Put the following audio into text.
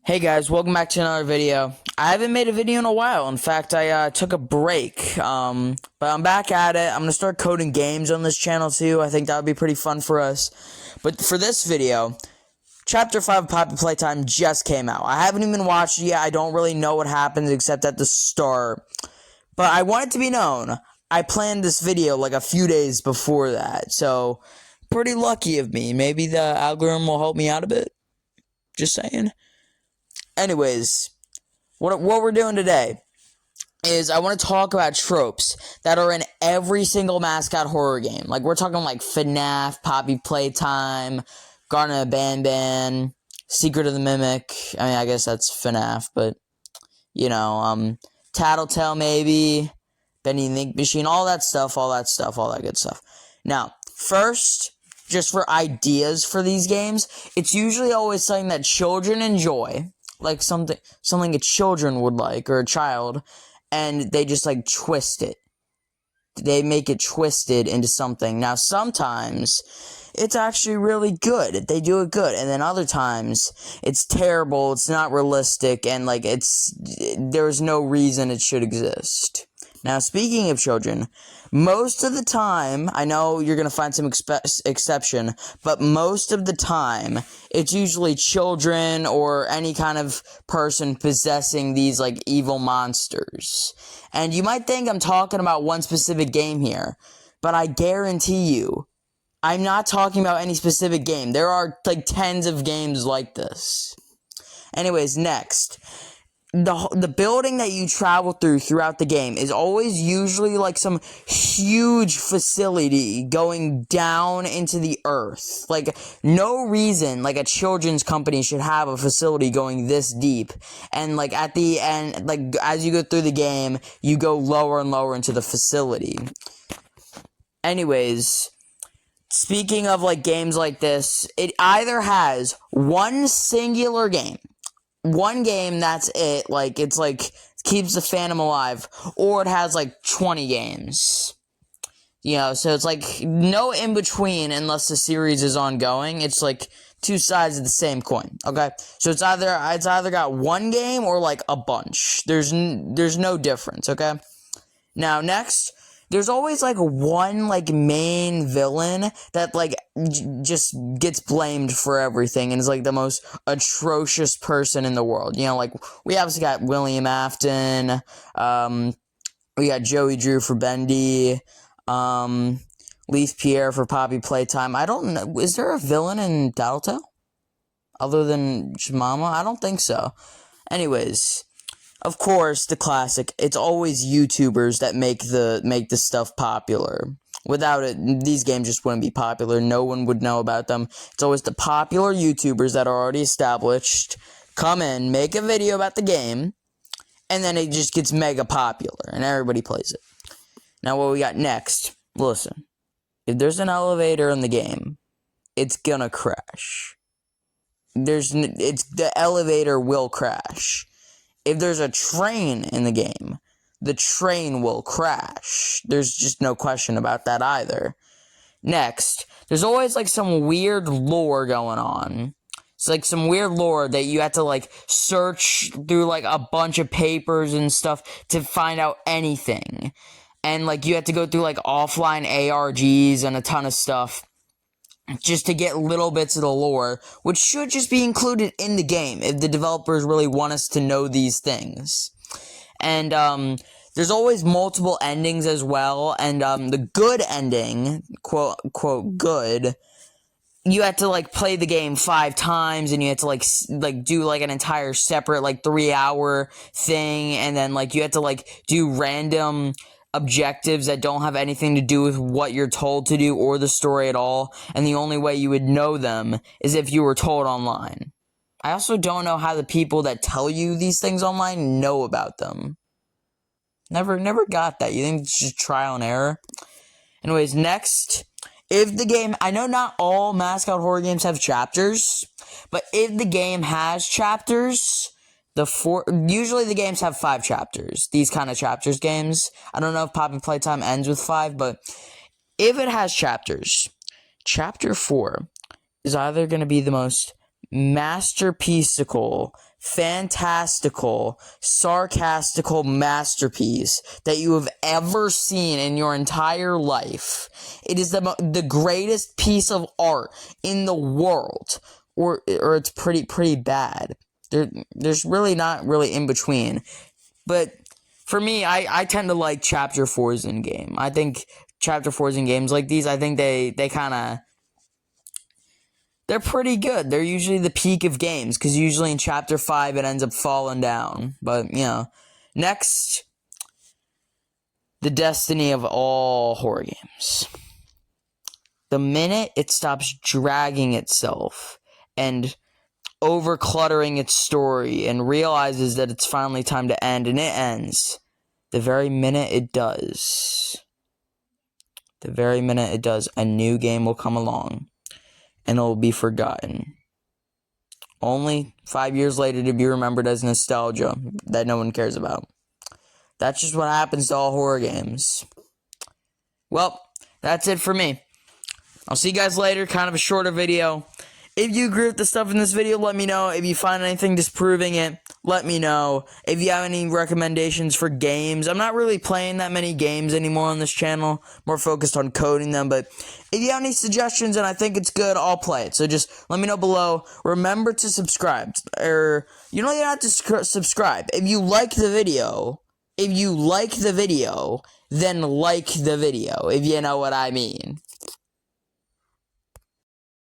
Hey guys, welcome back to another video. I haven't made a video in a while. In fact, I took a break, but I'm back at it. I'm going to start coding games on this channel too. I think that would be pretty fun for us. But for this video, Chapter 5 of Poppy Playtime just came out. I haven't even watched it yet. I don't really know what happens except at the start. But I want it to be known, I planned this video like a few days before that. So, pretty lucky of me. Maybe the algorithm will help me out a bit. Just saying. Anyways, what we're doing today is I want to talk about tropes that are in every single mascot horror game. Like, we're talking like FNAF, Poppy Playtime, Garden of Banban, Secret of the Mimic. I mean, I guess that's FNAF, but, you know, Tattletale maybe, Bendy the Ink Machine, all that good stuff. Now, first, just for ideas for these games, it's usually always something that children enjoy. Like something a children would like, or a child, and they just like twist it. They make it twisted into something. Now, sometimes it's actually really good. They do it good, and then other times it's terrible. It's not realistic, and like there's no reason it should exist. Now, speaking of children, most of the time, I know you're going to find some exception, but most of the time, it's usually children or any kind of person possessing these, like, evil monsters. And you might think I'm talking about one specific game here, but I guarantee you, I'm not talking about any specific game. There are, like, tens of games like this. Anyways, next. The building that you travel throughout the game is always usually like some huge facility going down into the earth. Like, no reason like a children's company should have a facility going this deep. And like at the end, like as you go through the game, you go lower and lower into the facility. Anyways, speaking of like games like this, it either has one singular game. One game, that's it, like, it's like, keeps the fandom alive, or it has, like, 20 games, you know, so it's, like, no in-between unless the series is ongoing. It's, like, two sides of the same coin, okay, so it's either got one game or, like, a bunch. There's no difference, okay. Now, next, there's always, like, one, like, main villain that, like, just gets blamed for everything and is, like, the most atrocious person in the world. You know, like, we obviously got William Afton, we got Joey Drew for Bendy, Leaf Pierre for Poppy Playtime. I don't know, is there a villain in Tattletale? Other than Jemima? I don't think so. Anyways, of course, the classic, it's always YouTubers that make the stuff popular. Without it, these games just wouldn't be popular. No one would know about them. It's always the popular YouTubers that are already established, come in, make a video about the game, and then it just gets mega popular, and everybody plays it. Now, what we got next, listen. If there's an elevator in the game, it's gonna crash. The elevator will crash. If there's a train in the game, the train will crash. There's just no question about that either. Next, there's always like some weird lore going on. It's like some weird lore that you have to like search through like a bunch of papers and stuff to find out anything. And like you have to go through like offline ARGs and a ton of stuff just to get little bits of the lore, which should just be included in the game if the developers really want us to know these things. And, there's always multiple endings as well, and, the good ending, quote, unquote, good, you have to, like, play the game 5 times, and you have to, like, do, like, an entire separate, like, 3-hour thing, and then, like, you have to, like, do random objectives that don't have anything to do with what you're told to do or the story at all, and the only way you would know them is if you were told online. I also don't know how the people that tell you these things online know about them. Never got that. You think it's just trial and error? Anyways, next, if the game, I know not all mascot horror games have chapters, but if the game has chapters, usually the games have 5 chapters. These kind of chapters games. I don't know if Poppy Playtime ends with 5, but if it has chapters, chapter 4 is either going to be the most masterpieceical fantastical, sarcastical masterpiece that you have ever seen in your entire life. It is the greatest piece of art in the world, or it's pretty bad. There's really not really in between. But for me, I tend to like Chapter 4s in game. I think Chapter 4s in games like these, I think they kind of, they're pretty good. They're usually the peak of games, because usually in Chapter 5 it ends up falling down. But, next, the destiny of all horror games. The minute it stops dragging itself and over-cluttering its story and realizes that it's finally time to end, and it ends, the very minute it does, a new game will come along. And it will be forgotten. Only 5 years later to be remembered as nostalgia that no one cares about. That's just what happens to all horror games. Well, that's it for me. I'll see you guys later. Kind of a shorter video. If you agree with the stuff in this video, let me know. If you find anything disproving it, let me know. If you have any recommendations for games, I'm not really playing that many games anymore on this channel. More focused on coding them. But if you have any suggestions and I think it's good, I'll play it. So just let me know below. Remember to subscribe. Or you don't even have to subscribe. If you like the video, then like the video. If you know what I mean.